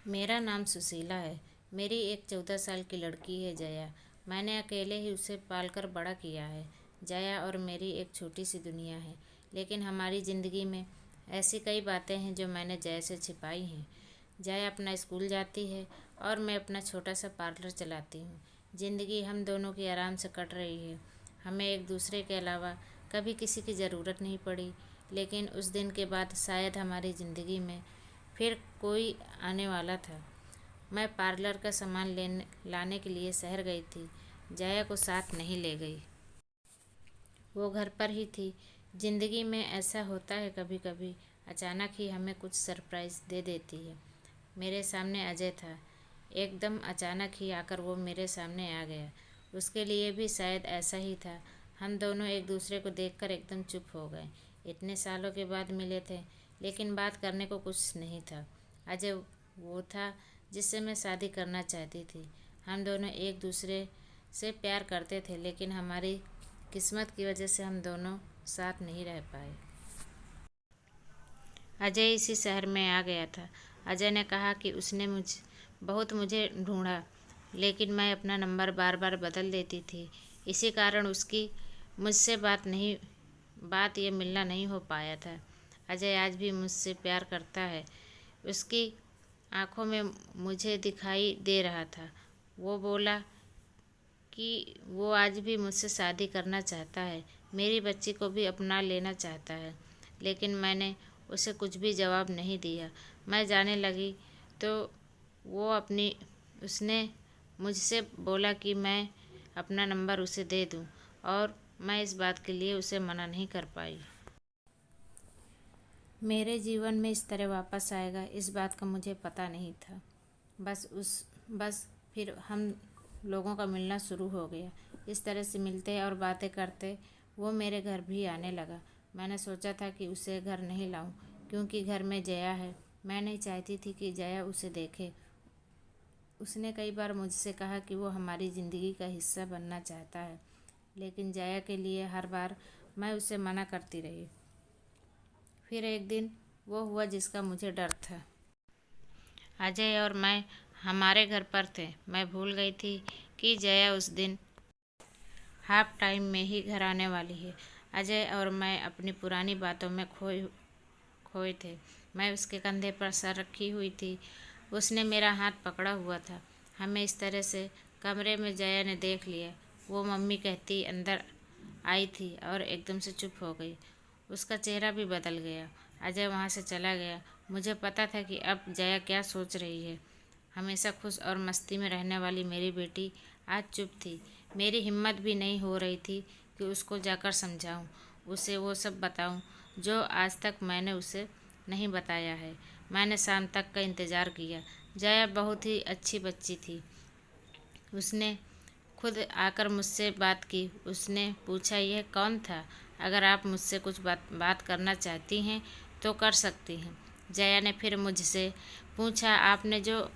मेरा नाम सुशीला है। मेरी एक 14 साल की लड़की है जया। मैंने अकेले ही उसे पालकर बड़ा किया है। जया और मेरी एक छोटी सी दुनिया है, लेकिन हमारी ज़िंदगी में ऐसी कई बातें हैं जो मैंने जया से छिपाई हैं। जया अपना स्कूल जाती है और मैं अपना छोटा सा पार्लर चलाती हूँ। ज़िंदगी हम दोनों की आराम से कट रही है। हमें एक दूसरे के अलावा कभी किसी की ज़रूरत नहीं पड़ी, लेकिन उस दिन के बाद शायद हमारी ज़िंदगी में फिर कोई आने वाला था। मैं पार्लर का सामान लेने लाने के लिए शहर गई थी। जया को साथ नहीं ले गई। वो घर पर ही थी। ज़िंदगी में ऐसा होता है, कभी कभी अचानक ही हमें कुछ सरप्राइज़ दे देती है। मेरे सामने अजय था। एकदम अचानक ही आकर वो मेरे सामने आ गया। उसके लिए भी शायद ऐसा ही था। हम दोनों एक दूसरे को देखकर एकदम चुप हो गए। इतने सालों के बाद मिले थे, लेकिन बात करने को कुछ नहीं था। अजय वो था जिससे मैं शादी करना चाहती थी। हम दोनों एक दूसरे से प्यार करते थे, लेकिन हमारी किस्मत की वजह से हम दोनों साथ नहीं रह पाए। अजय इसी शहर में आ गया था। अजय ने कहा कि उसने मुझे ढूंढा, लेकिन मैं अपना नंबर बार बार बदल देती थी। इसी कारण उसकी मुझसे बात ये मिलना नहीं हो पाया था। अजय आज भी मुझसे प्यार करता है। उसकी आंखों में मुझे दिखाई दे रहा था। वो बोला कि वो आज भी मुझसे शादी करना चाहता है, मेरी बच्ची को भी अपना लेना चाहता है। लेकिन मैंने उसे कुछ भी जवाब नहीं दिया। मैं जाने लगी तो वो अपनी उसने मुझसे बोला कि मैं अपना नंबर उसे दे दूं, और मैं इस बात के लिए उसे मना नहीं कर पाई। मेरे जीवन में इस तरह वापस आएगा, इस बात का मुझे पता नहीं था। बस फिर हम लोगों का मिलना शुरू हो गया। इस तरह से मिलते और बातें करते वो मेरे घर भी आने लगा। मैंने सोचा था कि उसे घर नहीं लाऊं, क्योंकि घर में जया है। मैं नहीं चाहती थी कि जया उसे देखे। उसने कई बार मुझसे कहा कि वो हमारी ज़िंदगी का हिस्सा बनना चाहता है, लेकिन जया के लिए हर बार मैं उसे मना करती रही। फिर एक दिन वो हुआ जिसका मुझे डर था। अजय और मैं हमारे घर पर थे। मैं भूल गई थी कि जया उस दिन हाफ टाइम में ही घर आने वाली है। अजय और मैं अपनी पुरानी बातों में खोए खोए थे। मैं उसके कंधे पर सर रखी हुई थी। उसने मेरा हाथ पकड़ा हुआ था। हमें इस तरह से कमरे में जया ने देख लिया। वो मम्मी कहती अंदर आई थी और एकदम से चुप हो गई। उसका चेहरा भी बदल गया। अजय वहाँ से चला गया। मुझे पता था कि अब जया क्या सोच रही है। हमेशा खुश और मस्ती में रहने वाली मेरी बेटी आज चुप थी। मेरी हिम्मत भी नहीं हो रही थी कि उसको जाकर समझाऊं, उसे वो सब बताऊं जो आज तक मैंने उसे नहीं बताया है। मैंने शाम तक का इंतज़ार किया। जया बहुत ही अच्छी बच्ची थी। उसने खुद आकर मुझसे बात की। उसने पूछा, यह कौन था? अगर आप मुझसे कुछ बात करना चाहती हैं तो कर सकती हैं। जया ने फिर मुझसे पूछा, आपने जो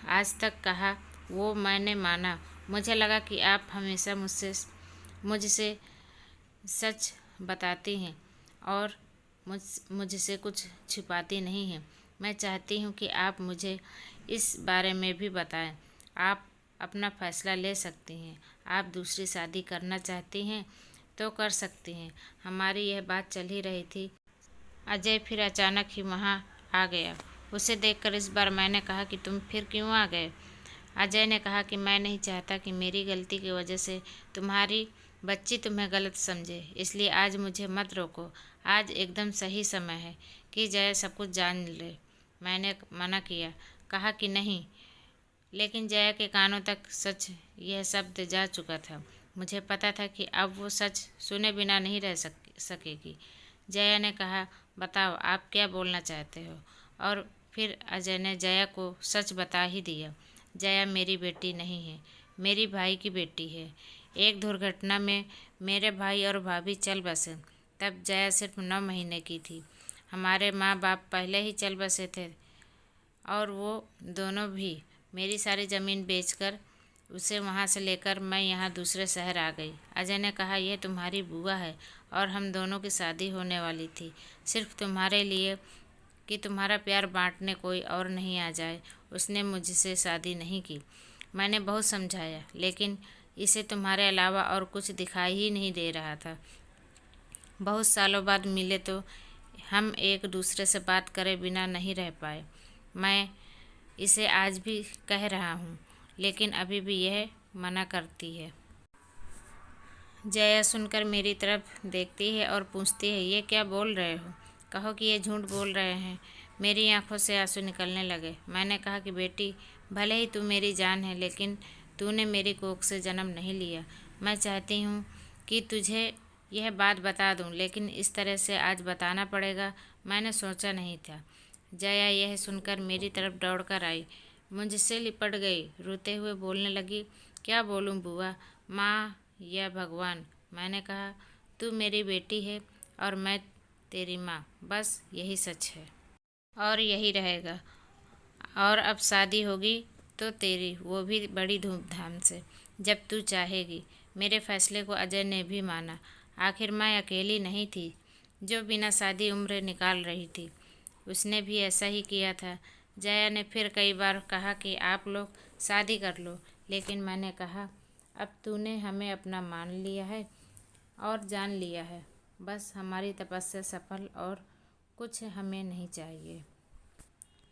आज तक कहा वो मैंने माना। मुझे लगा कि आप हमेशा मुझसे सच बताती हैं और मुझसे कुछ छिपाती नहीं हैं। मैं चाहती हूँ कि आप मुझे इस बारे में भी बताएं। आप अपना फैसला ले सकती हैं। आप दूसरी शादी करना चाहती हैं तो कर सकती हैं। हमारी यह बात चल ही रही थी। अजय फिर अचानक ही वहाँ आ गया। उसे देखकर इस बार मैंने कहा कि तुम फिर क्यों आ गए? अजय ने कहा कि मैं नहीं चाहता कि मेरी गलती की वजह से तुम्हारी बच्ची तुम्हें गलत समझे, इसलिए आज मुझे मत रोको। आज एकदम सही समय है कि जया सब कुछ जान ले। मैंने मना किया, कहा कि नहीं, लेकिन जया के कानों तक सच यह शब्द जा चुका था। मुझे पता था कि अब वो सच सुने बिना नहीं रह सकेगी। जया ने कहा, बताओ आप क्या बोलना चाहते हो? और फिर अजय ने जया को सच बता ही दिया। जया मेरी बेटी नहीं है, मेरी भाई की बेटी है। एक दुर्घटना में मेरे भाई और भाभी चल बसे। तब जया सिर्फ 9 महीने की थी। हमारे माँ बाप पहले ही चल बसे थे और वो दोनों भी मेरी सारी ज़मीन बेचकर उसे वहाँ से लेकर मैं यहाँ दूसरे शहर आ गई। अजय ने कहा, यह तुम्हारी बुआ है और हम दोनों की शादी होने वाली थी। सिर्फ तुम्हारे लिए कि तुम्हारा प्यार बांटने कोई और नहीं आ जाए। उसने मुझसे शादी नहीं की। मैंने बहुत समझाया, लेकिन इसे तुम्हारे अलावा और कुछ दिखाई ही नहीं दे रहा था। बहुत सालों बाद मिले तो हम एक दूसरे से बात करे बिना नहीं रह पाए। मैं इसे आज भी कह रहा हूँ, लेकिन अभी भी यह मना करती है। जया सुनकर मेरी तरफ देखती है और पूछती है, ये क्या बोल रहे हो? कहो कि ये झूठ बोल रहे हैं। मेरी आंखों से आंसू निकलने लगे। मैंने कहा कि बेटी, भले ही तू मेरी जान है, लेकिन तूने मेरी कोख से जन्म नहीं लिया। मैं चाहती हूँ कि तुझे यह बात बता दूँ, लेकिन इस तरह से आज बताना पड़ेगा, मैंने सोचा नहीं था। जया यह सुनकर मेरी तरफ दौड़कर आई, मुझसे लिपट गई, रोते हुए बोलने लगी, क्या बोलूँ बुआ, माँ या भगवान? मैंने कहा, तू मेरी बेटी है और मैं तेरी माँ, बस यही सच है और यही रहेगा। और अब शादी होगी तो तेरी, वो भी बड़ी धूमधाम से, जब तू चाहेगी। मेरे फैसले को अजय ने भी माना। आखिर मैं अकेली नहीं थी जो बिना शादी उम्र निकाल रही थी। उसने भी ऐसा ही किया था। जया ने फिर कई बार कहा कि आप लोग शादी कर लो, लेकिन मैंने कहा, अब तूने हमें अपना मान लिया है और जान लिया है, बस हमारी तपस्या सफल, और कुछ हमें नहीं चाहिए।